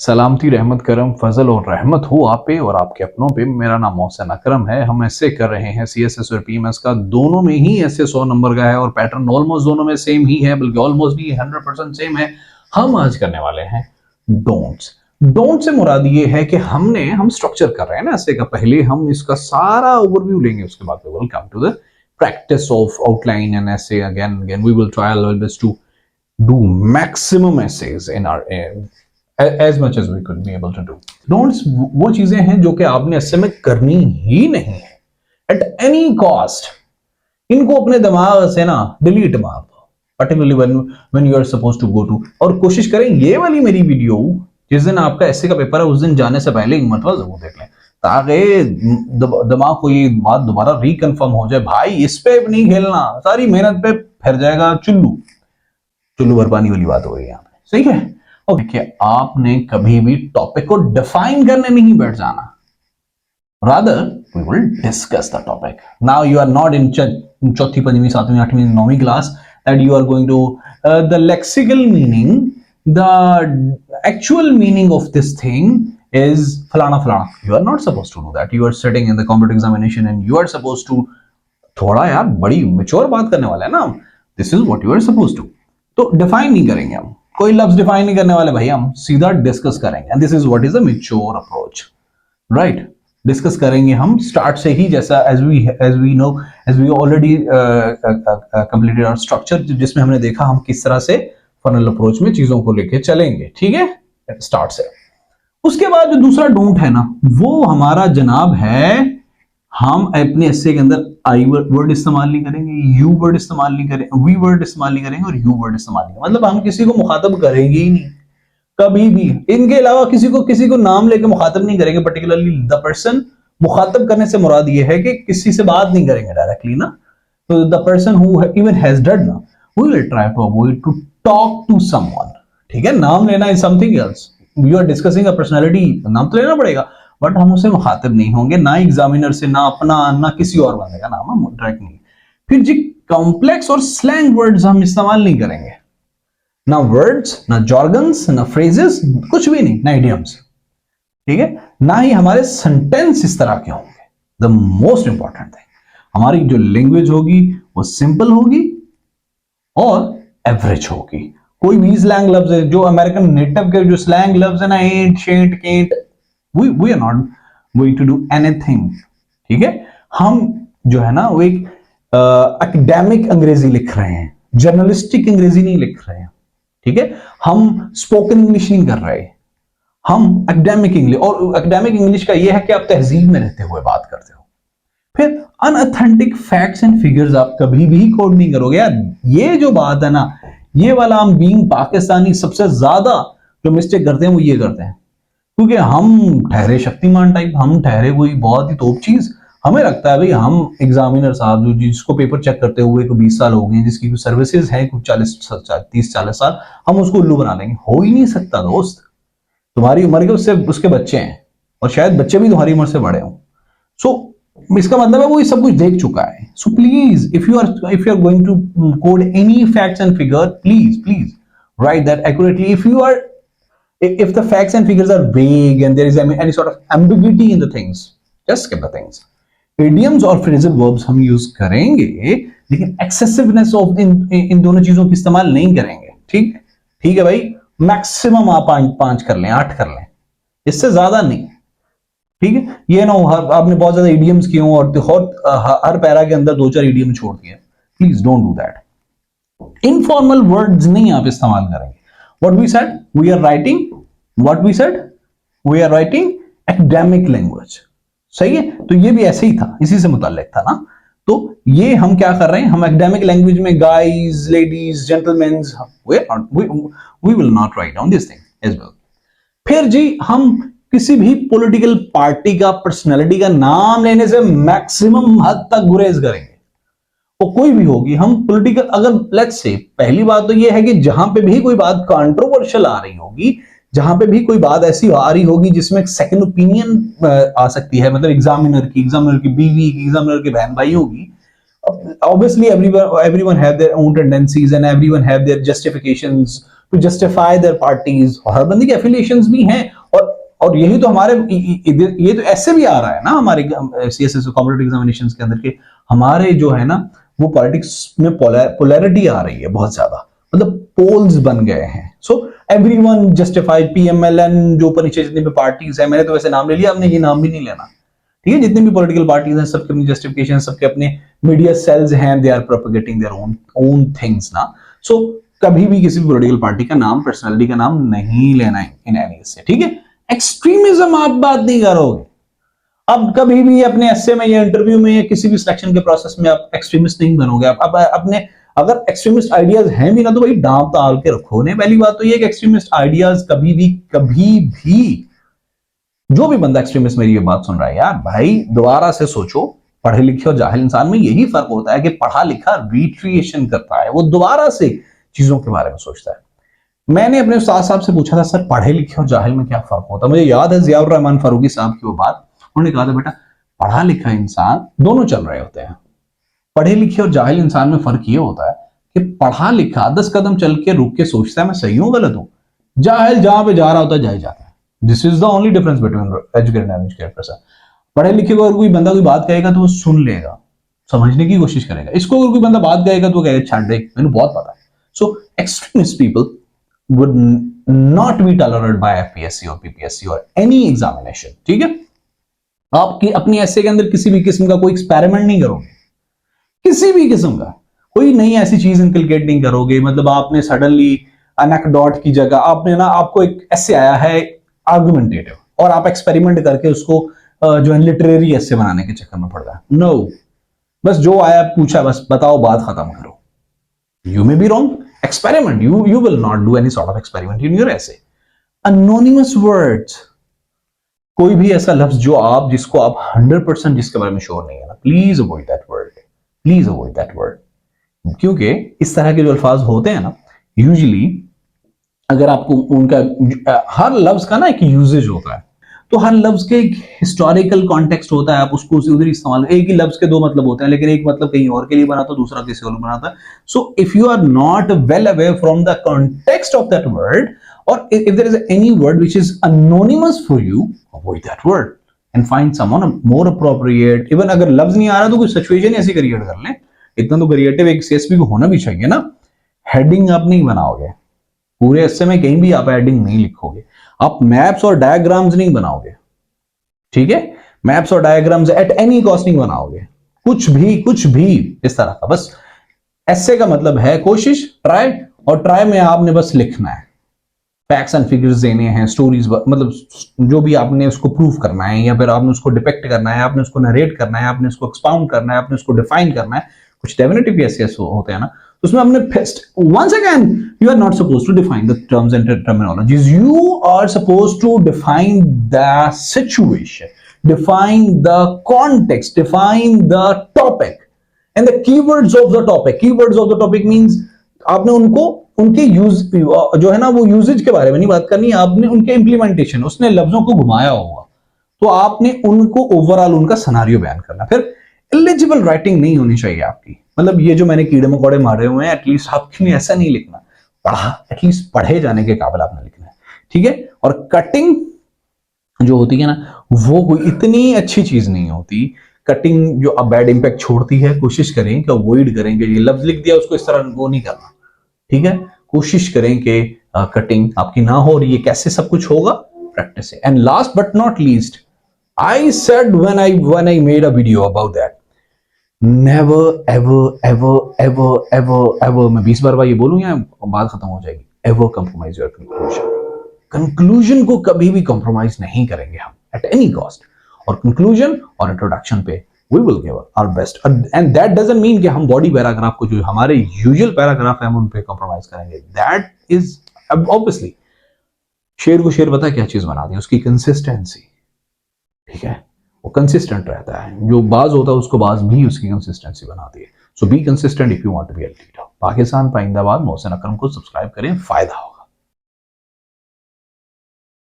सलामती रहमत करम फजल और रहमत हो आप पे और आपके अपनों पे। मेरा नाम मोहसिन अकरम है। हम ऐसे कर रहे हैं CSS और PMS का, दोनों में ही ऐसे 100 नंबर का है और पैटर्न ऑलमोस्ट दोनों में सेम ही है, बल्कि ऑलमोस्ट नहीं 100% सेम है। हम आज करने वाले हैं डोंट्स। डोंट से मुराद ये है कि हम स्ट्रक्चर कर रहे हैं ना ऐसे का, पहले हम इसका सारा ओवरव्यू लेंगे, उसके बाद we will come to the practice of outline and essay. Again we will try our best to do maximum essays in our as much as we could be able to do. Don'ts वो चीजें हैं जो कि आपने ऐसे में करनी ही नहीं है at any cost. इनको अपने दिमाग से ना डिलीट मार दो, particularly when you are supposed to go to, और कोशिश करें ये वाली मेरी वीडियो जिस दिन आपका ऐसे का पेपर है उस दिन जाने से पहले एक मरतबा जरूर देख लें, ताकि दिमाग को ये बात दोबारा रिकन्फर्म हो जाए, भाई इस पे नहीं खेलना, सारी मेहनत पे फिर जाएगा चुल्लू भर पानी वाली बात हो रही है यहाँ पे। सही है। ओके कि आपने कभी भी टॉपिक को डिफाइन करने नहीं बैठ जाना, rather we will discuss the topic. Now you are not in चौथी पंचवी सातवीं आठवीं नौवीं class that you are going to the lexical meaning, the actual meaning of this thing is फलाना फलाना. You are not supposed to do that. You are sitting in the competitive examination and you are supposed to, थोड़ा यार बड़ी mature बात करने वाला है ना, this is what you are supposed to. तो डिफाइन नहीं करेंगे हम, कोई लफ्ज डिफाइन नहीं करने वाले भाई, हम सीधा डिस्कस करेंगे and this is what is a mature approach, right. Discuss करेंगे हम स्टार्ट से ही, जैसा as we already completed our structure, जिसमें हमने देखा हम किस तरह से फनल अप्रोच में चीजों को लेके चलेंगे, ठीक है, स्टार्ट से। उसके बाद जो दूसरा डोंट है ना, वो हमारा जनाब है, हम अपने एस्से के अंदर आई वर्ड इस्तेमाल नहीं करेंगे, यू वर्ड इस्तेमाल नहीं करेंगे, वी वर्ड इस्तेमाल नहीं करेंगे और यू वर्ड इस्तेमाल नहीं, मतलब हम किसी को मुखातब करेंगे ही नहीं कभी भी। इनके अलावा किसी को नाम लेके मुखातब नहीं करेंगे, पर्टिकुलरली द पर्सन। मुखातब करने से मुराद ये है कि किसी से बात नहीं करेंगे डायरेक्टली ना, तो the person who even has done ना, we will try to avoid to talk to someone, ठीक है। नाम लेना is something else, you are discussing a personality, नाम तो लेना पड़ेगा, बट हम उसे मुखातिब नहीं होंगे, ना एग्जामिनर से, ना अपना, ना किसी और बंदे का नाम, हम डायरेक्ट नहीं। फिर जी कॉम्प्लेक्स और स्लैंग वर्ड्स हम इस्तेमाल नहीं करेंगे, ना वर्ड्स, ना जॉर्गन्स, ना फ्रेजेस, कुछ भी नहीं, ना इडियम्स, ठीक है। ना ही हमारे सेंटेंस इस तरह के होंगे। द मोस्ट इंपॉर्टेंट थिंग, हमारी जो लैंग्वेज होगी वो सिंपल होगी और एवरेज होगी। कोई भी स्लैंग लफ्ज है, जो अमेरिकन नेटिव के जो स्लैंग लफ्ज है ना, ain't, shan't, can't, we are not going to do anything, ठीक है। हम जो है ना वो एक एकेडमिक अंग्रेजी लिख रहे हैं, जर्नलिस्टिक अंग्रेजी नहीं लिख रहे हैं, ठीक है। हम स्पोकन इंग्लिश नहीं कर रहे, हम एकेडमिक इंग्लिश, और एकेडमिक इंग्लिश का ये है कि आप तहजीब में रहते हुए बात करते हो। फिर अनऑथेंटिक फैक्ट्स एंड फिगर्स आप कभी भी कोड नहीं करोगे यार। ये जो बात है ना, ये वाला हम बीइंग पाकिस्तानी सबसे ज्यादा जो मिस्टेक करते हैं वो ये करते हैं, क्योंकि हम ठहरे शक्तिमान टाइप, हम ठहरे कोई बहुत ही तोप चीज, हमें लगता है भाई हम एग्जामिनर साहब जो जिसको पेपर चेक करते हुए को 20 साल हो गए, जिसकी कुछ सर्विसेज हैं कुछ 30-40 साल, हम उसको उल्लू बना लेंगे। हो ही नहीं सकता दोस्त, तुम्हारी उम्र के उसके बच्चे हैं और शायद बच्चे भी तुम्हारी उम्र से बड़े हों। सो इसका मतलब है वो ये सब कुछ देख चुका है। So please if you are going to code any facts and figure, please write that accurately. If the facts and figures are vague and there is any sort of ambiguity in the things, just skip the things. Idioms और phrasal verbs हम use करेंगे, लेकिन excessiveness of इन दोनों चीजों की इस्तेमाल नहीं करेंगे, ठीक है भाई। मैक्सिमम आप 5 कर लें, 8 कर लें, इससे ज्यादा नहीं, ठीक है। ये ना आपने बहुत ज्यादा idioms किए हों और हर पैरा के अंदर 2-4 idiom छोड़ दिए, please don't do that. Informal words नहीं आप इस्तेमाल करेंगे। What we said, we are writing academic language, सही है। तो ये भी ऐसे ही था, इसी से मुताल्लिक था ना। तो ये हम क्या कर रहे हैं, हम academic language में guys, ladies, gentlemen, we will not write down this thing as well. फिर जी हम किसी भी पॉलिटिकल पार्टी का, पर्सनैलिटी का नाम लेने से मैक्सिमम हद तक गुरेज करेंगे। वो कोई भी होगी, हम पॉलिटिकल, अगर लेट्स से, पहली बात तो ये है कि जहां पे भी कोई बात कंट्रोवर्शियल आ रही होगी, जहां पे भी कोई बात ऐसी आ रही होगी जिसमें एक सेकंड ओपिनियन आ सकती है, मतलब एग्जामिनर की बीवी की, एग्जामिनर के बहन भाई होगी, obviously everyone have their own tendencies and everyone have their justifications to justify their parties, और हर बंदे की एफिलिएशंस भी हैं, और यही तो हमारे ये तो ऐसे भी आ रहा है ना हमारे सीएसएस कॉम्पिटिटिव एग्जामिनेशंस के अंदर के हमारे जो है ना वो पॉलिटिक्स में पोलैरिटी आ रही है बहुत ज्यादा, मतलब पोल्स बन गए हैं। सो एवरीवन जस्टिफाइड, पीएमएलएन जो ऊपर नीचे जितनी भी पार्टीज है, मैंने तो वैसे नाम ले लिया, आपने ये नाम भी नहीं लेना, ठीक है, जितनी भी पॉलिटिकल पार्टीज हैं सबके अपनी जस्टिफिकेशन, सबके अपने मीडिया सेल्स हैं, they are propagating their own things ना। सो कभी भी किसी भी पॉलिटिकल पार्टी का नाम, पर्सनालिटी का नाम नहीं लेना है इन एनी से, ठीक है। एक्सट्रीमिज्म आप बात नहीं करोगे, अब कभी भी अपने एस्से में या इंटरव्यू में या किसी भी सिलेक्शन के प्रोसेस में आप एक्सट्रीमिस्ट नहीं बनोगे। आप अपने अगर एक्सट्रीमिस्ट आइडियाज हैं भी ना तो भाई दांव ताल के रखो ने। पहली बात तो ये कि एक्सट्रीमिस्ट आइडियाज कभी भी जो भी बंदा एक्सट्रीमिस्ट मेरी ये बात सुन रहा है यार, भाई दोबारा से सोचो, पढ़े लिखे और जाहिल इंसान में यही फर्क होता है कि पढ़ा लिखा रिट्रिएशन करता है, वो दोबारा से चीजों के बारे में सोचता है। मैंने अपने उस्ताद साहब से पूछा था, सर पढ़े लिखे और जाहिल में क्या फर्क होता है? मुझे याद है जियाउर रहमान फारूकी साहब की वो बात, उन्होंने कहा था बेटा पढ़ा लिखा इंसान दोनों चल रहे होते हैं। पढ़े लिखे और जाहिल इंसान में फर्क ये होता है कि पढ़ा लिखा 10 कदम चल के रुक के सोचता है मैं सही हूं गलत हूं, जाहिल जहां पे जा रहा होता है जाए जाता है। This is the only difference between educated and uneducated person. पढ़े लिखे को अगर कोई बंदा कोई बात कहेगा तो वो सुन लेगा, समझने की कोशिश करेगा। इसको अगर कोई बंदा बात कहेगा तो वो कहेगा छाड़ दे, मैंने बहुत पता है। So extremist people would not be tolerated by FPSC or PPSC or any examination, ठीक है। आपकी अपनी ऐसे के अंदर किसी भी किस्म का कोई एक्सपेरिमेंट नहीं करोगे, किसी भी किस्म का कोई नई ऐसी चीज इनकलकेट नहीं करोगे। मतलब आपने सडनली एनेक्डोट की जगह आपने ना, आपको एक ऐसे आया है आर्गुमेंटेटिव और आप एक्सपेरिमेंट करके उसको जो है लिटरेरी ऐसे बनाने के चक्कर में पड़ गए। नो, बस जो आया पूछा बस बताओ, बात खत्म करो। You may be wrong. Experiment. You will not do any sort of experiment in your essay. Anonymous words. कोई भी ऐसा लफ्ज जिसको आप 100% जिसके बारे में श्योर नहीं है ना, please avoid that word, please avoid that word. क्योंकि इस तरह के जो अल्फाज होते हैं ना, यूजुअली अगर आपको उनका हर लफ्ज का ना एक यूजेज होता है, तो हर लफ्ज के एक हिस्टोरिकल कॉन्टेक्स्ट होता है, आप उसको उधर इस्तेमाल, एक ही लफ्ज के दो मतलब होते हैं लेकिन एक मतलब कहीं और के लिए बना था, दूसरा किसी और बनाता है। So if you are not well aware from the context of that word, और if there is any word which is anonymous for you, avoid that word and find someone more appropriate. Even अगर लफ्ज नहीं आ रहा तो कोई situation ऐसी create कर लें। इतना तो क्रिएटिव एक सीएसपी को होना भी चाहिए ना। हेडिंग आप नहीं बनाओगे पूरे हिस्से में, कहीं भी आप हेडिंग नहीं लिखोगे, आप मैप्स और डायग्राम्स नहीं बनाओगे, ठीक है। मैप्स और डायग्राम्स एट एनी कॉस्ट नहीं बनाओगे, कुछ भी इस तरह का। बस ऐसे का मतलब है कोशिश, ट्राई, और ट्राई में आपने बस लिखना है, फैक्ट्स एंड फिगर्स देने हैं, स्टोरीज, मतलब जो भी आपने उसको प्रूफ करना है, या फिर आपने उसको डिपेक्ट करना है, आपने उसको नरेट करना है, आपने उसको एक्सपाउंड करना है, आपने उसको डिफाइन करना है। कुछ डेफिनेटिव ऐसे होते हैं ना, उसमें हमने once again you are not supposed to define the terms and terminologies, you are supposed to define the situation, define the context, define the topic and the keywords of the topic. Keywords of the topic means आपने उनके use जो है ना वो usage के बारे में नहीं बात करनी, आपने उनके इंप्लीमेंटेशन, उसने लफ्जों को घुमाया होगा तो आपने उनको ओवरऑल उनका सिनेरियो बयान करना। फिर इलिजिबल राइटिंग नहीं होनी चाहिए आपकी, मतलब ये जो मैंने कीड़े मकोड़े मारे हुए हैं, एटलीस्ट आपने ऐसा नहीं लिखना, पढ़ा एटलीस्ट पढ़े जाने के काबिल आपने लिखना है, ठीक है। और कटिंग जो होती है ना, वो कोई इतनी अच्छी चीज नहीं होती। कटिंग जो अब बैड इंपैक्ट छोड़ती है, कोशिश करें कि अवॉइड करें कि ये लफ्ज लिख दिया उसको इस तरह वो नहीं करना, ठीक है। कोशिश करें कि कटिंग आपकी ना हो, और ये कैसे सब कुछ होगा, प्रैक्टिस से। And last but not least, I said when I made a video about that, never ever मैं 20 बार ये बोलूं या बात खत्म हो जाएगी, ever compromise your conclusion को कभी भी compromise नहीं करेंगे हम at any cost। और conclusion और introduction पे we will give our best, and that doesn't mean कि हम body paragraph को जो हमारे usual paragraph है हम उन पे compromise करेंगे। That is obviously, शेर को शेर पता क्या चीज बना दी, उसकी consistency, ठीक है। वो कंसिस्टेंट रहता है, जो बाज होता है उसको बाज भी उसकी कंसिस्टेंसी बनाती है। So be consistent if you want to be a leader. Pakistan पाइंदाबाद, मोहसिन अकरम को सब्सक्राइब करें, फायदा हो।